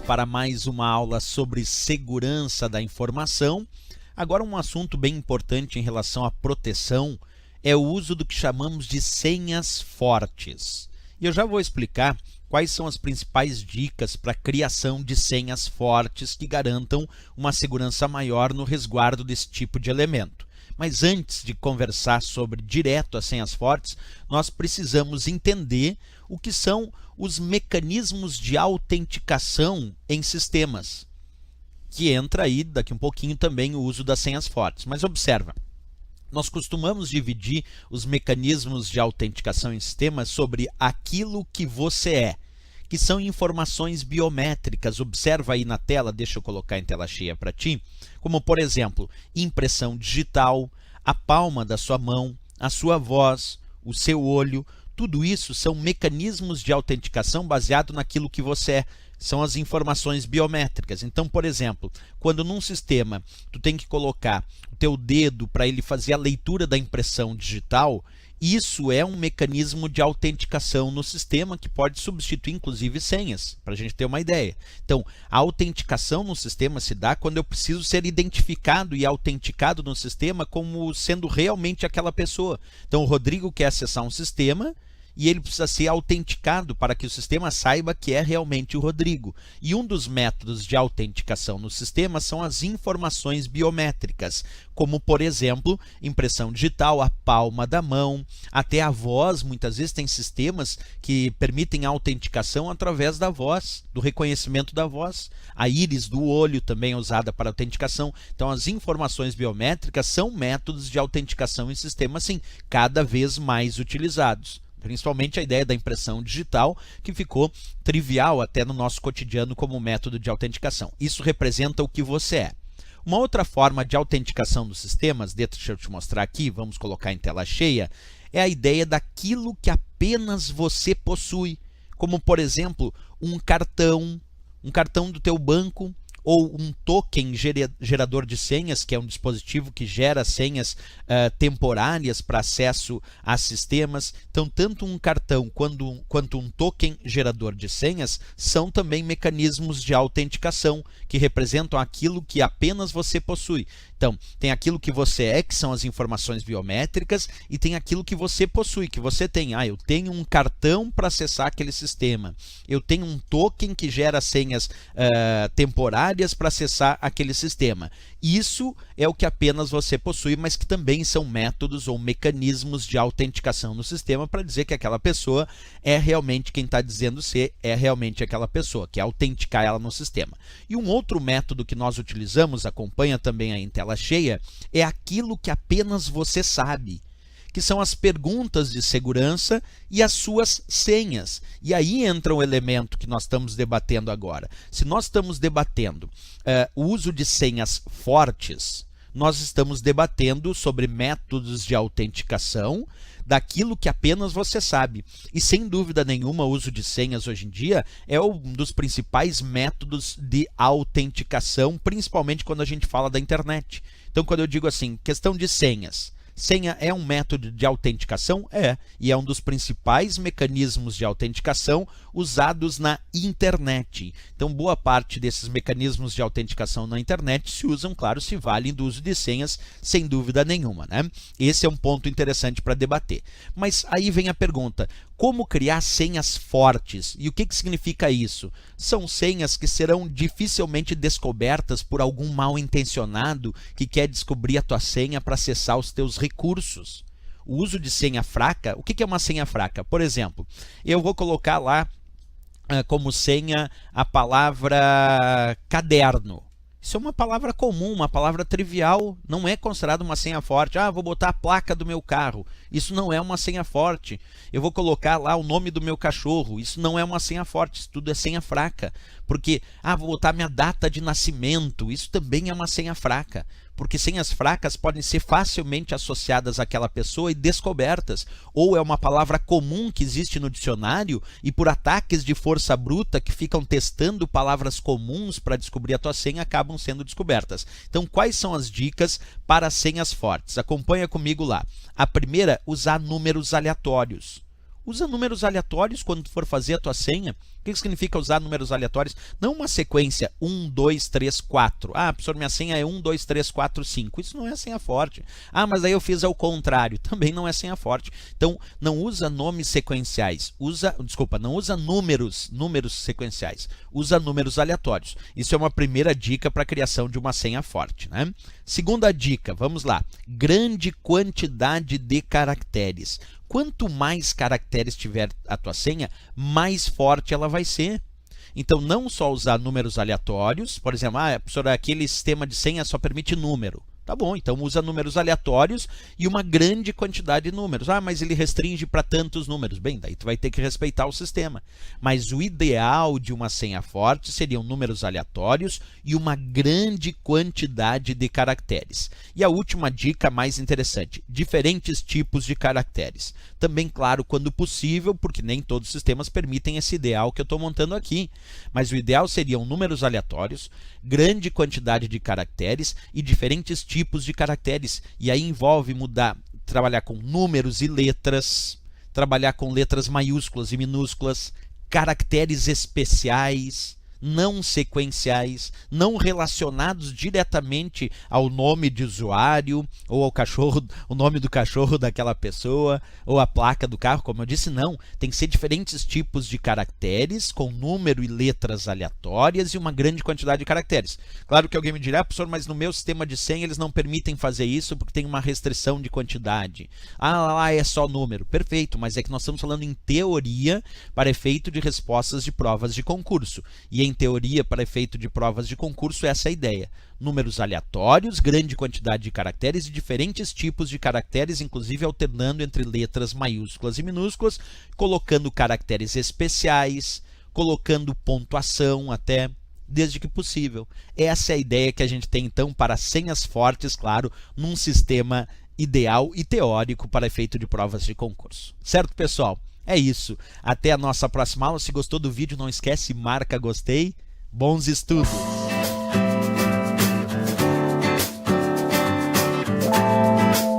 Vamos para mais uma aula sobre segurança da informação. Agora, um assunto bem importante em relação à proteção é o uso do que chamamos de senhas fortes. E eu já vou explicar quais são as principais dicas para a criação de senhas fortes que garantam uma segurança maior no resguardo desse tipo de elemento. Mas antes de conversar sobre direto as senhas fortes, nós precisamos entender o que são os mecanismos de autenticação em sistemas, que entra aí daqui um pouquinho também o uso das senhas fortes. Mas observa, nós costumamos dividir os mecanismos de autenticação em sistemas sobre aquilo que você é, que são informações biométricas. Observa aí na tela, deixa eu colocar em tela cheia para ti, como por exemplo, impressão digital, a palma da sua mão, a sua voz, o seu olho. Tudo isso são mecanismos de autenticação baseado naquilo que você é. São as informações biométricas. Então, por exemplo, quando num sistema tu tem que colocar o teu dedo para ele fazer a leitura da impressão digital, isso é um mecanismo de autenticação no sistema que pode substituir, inclusive, senhas, para a gente ter uma ideia. Então, a autenticação no sistema se dá quando eu preciso ser identificado e autenticado no sistema como sendo realmente aquela pessoa. Então, o Rodrigo quer acessar um sistema e ele precisa ser autenticado para que o sistema saiba que é realmente o Rodrigo. E um dos métodos de autenticação no sistema são as informações biométricas, como, por exemplo, impressão digital, a palma da mão, até a voz. Muitas vezes tem sistemas que permitem a autenticação através da voz, do reconhecimento da voz. A íris do olho também é usada para autenticação. Então, as informações biométricas são métodos de autenticação em sistemas, sim, cada vez mais utilizados. Principalmente a ideia da impressão digital, que ficou trivial até no nosso cotidiano como método de autenticação. Isso representa o que você é. Uma outra forma de autenticação dos sistemas, deixa eu te mostrar aqui, vamos colocar em tela cheia, é a ideia daquilo que apenas você possui, como por exemplo um cartão do teu banco, ou um token gerador de senhas, que é um dispositivo que gera senhas temporárias para acesso a sistemas. Então, tanto um cartão quanto um token gerador de senhas são também mecanismos de autenticação, que representam aquilo que apenas você possui. Então, tem aquilo que você é, que são as informações biométricas, e tem aquilo que você possui, que você tem. Eu tenho um cartão para acessar aquele sistema. Eu tenho um token que gera senhas temporárias para acessar aquele sistema. Isso é o que apenas você possui, mas que também são métodos ou mecanismos de autenticação no sistema para dizer que aquela pessoa é realmente quem está dizendo ser, é realmente aquela pessoa, que é autenticar ela no sistema. E um outro método que nós utilizamos, acompanha também aí em tela cheia, é aquilo que apenas você sabe, que são as perguntas de segurança e as suas senhas. E aí entra um elemento que nós estamos debatendo agora. Se nós estamos debatendo o uso de senhas fortes, nós estamos debatendo sobre métodos de autenticação daquilo que apenas você sabe. E sem dúvida nenhuma, o uso de senhas hoje em dia é um dos principais métodos de autenticação, principalmente quando a gente fala da internet. Então, quando eu digo assim, questão de senhas, senha é um método de autenticação? É, e é um dos principais mecanismos de autenticação usados na internet. Então, boa parte desses mecanismos de autenticação na internet se usam, claro, se valem do uso de senhas, sem dúvida nenhuma, né? Esse é um ponto interessante para debater. Mas aí vem a pergunta, como criar senhas fortes? E o que significa isso? São senhas que serão dificilmente descobertas por algum mal intencionado que quer descobrir a tua senha para acessar os teus recursos. O uso de senha fraca, o que é uma senha fraca? Por exemplo, eu vou colocar lá como senha a palavra caderno. Isso é uma palavra comum, uma palavra trivial, não é considerado uma senha forte. Vou botar a placa do meu carro. Isso não é uma senha forte. Eu vou colocar lá o nome do meu cachorro. Isso não é uma senha forte, isso tudo é senha fraca. Porque, vou botar minha data de nascimento. Isso também é uma senha fraca. Porque senhas fracas podem ser facilmente associadas àquela pessoa e descobertas. Ou é uma palavra comum que existe no dicionário e por ataques de força bruta que ficam testando palavras comuns para descobrir a tua senha, acabam sendo descobertas. Então, quais são as dicas para senhas fortes? Acompanha comigo lá. A primeira, usar números aleatórios. Usa números aleatórios quando tu for fazer a tua senha. O que significa usar números aleatórios? Não uma sequência 1, 2, 3, 4. Ah, professor, minha senha é 1, 2, 3, 4, 5. Isso não é senha forte. Ah, mas aí eu fiz ao contrário. Também não é senha forte. Então, não usa nomes sequenciais. Não usa números sequenciais. Usa números aleatórios. Isso é uma primeira dica para a criação de uma senha forte, né? Segunda dica, vamos lá. Grande quantidade de caracteres. Quanto mais caracteres tiver a tua senha, mais forte ela vai ser. Então, não só usar números aleatórios, por exemplo, professor, aquele sistema de senha só permite número. Tá bom, então usa números aleatórios e uma grande quantidade de números. Ah, mas ele restringe para tantos números. Bem, daí tu vai ter que respeitar o sistema. Mas o ideal de uma senha forte seriam números aleatórios e uma grande quantidade de caracteres. E a última dica mais interessante, diferentes tipos de caracteres. Também, claro, quando possível, porque nem todos os sistemas permitem esse ideal que eu estou montando aqui. Mas o ideal seriam números aleatórios, grande quantidade de caracteres e diferentes tipos de caracteres. E aí envolve trabalhar com números e letras, trabalhar com letras maiúsculas e minúsculas, caracteres especiais, não sequenciais, não relacionados diretamente ao nome de usuário ou ao cachorro, o nome do cachorro daquela pessoa ou a placa do carro, como eu disse, não. Tem que ser diferentes tipos de caracteres com número e letras aleatórias e uma grande quantidade de caracteres. Claro que alguém me dirá, professor, mas no meu sistema de senha eles não permitem fazer isso porque tem uma restrição de quantidade. Ah, lá é só número. Perfeito, mas é que nós estamos falando em teoria para efeito de respostas de provas de concurso. E em teoria, para efeito de provas de concurso, essa é a ideia. Números aleatórios, grande quantidade de caracteres e diferentes tipos de caracteres, inclusive alternando entre letras maiúsculas e minúsculas, colocando caracteres especiais, colocando pontuação até, desde que possível. Essa é a ideia que a gente tem, então, para senhas fortes, claro, num sistema ideal e teórico para efeito de provas de concurso. Certo, pessoal? É isso. Até a nossa próxima aula. Se gostou do vídeo, não esquece, marca gostei. Bons estudos!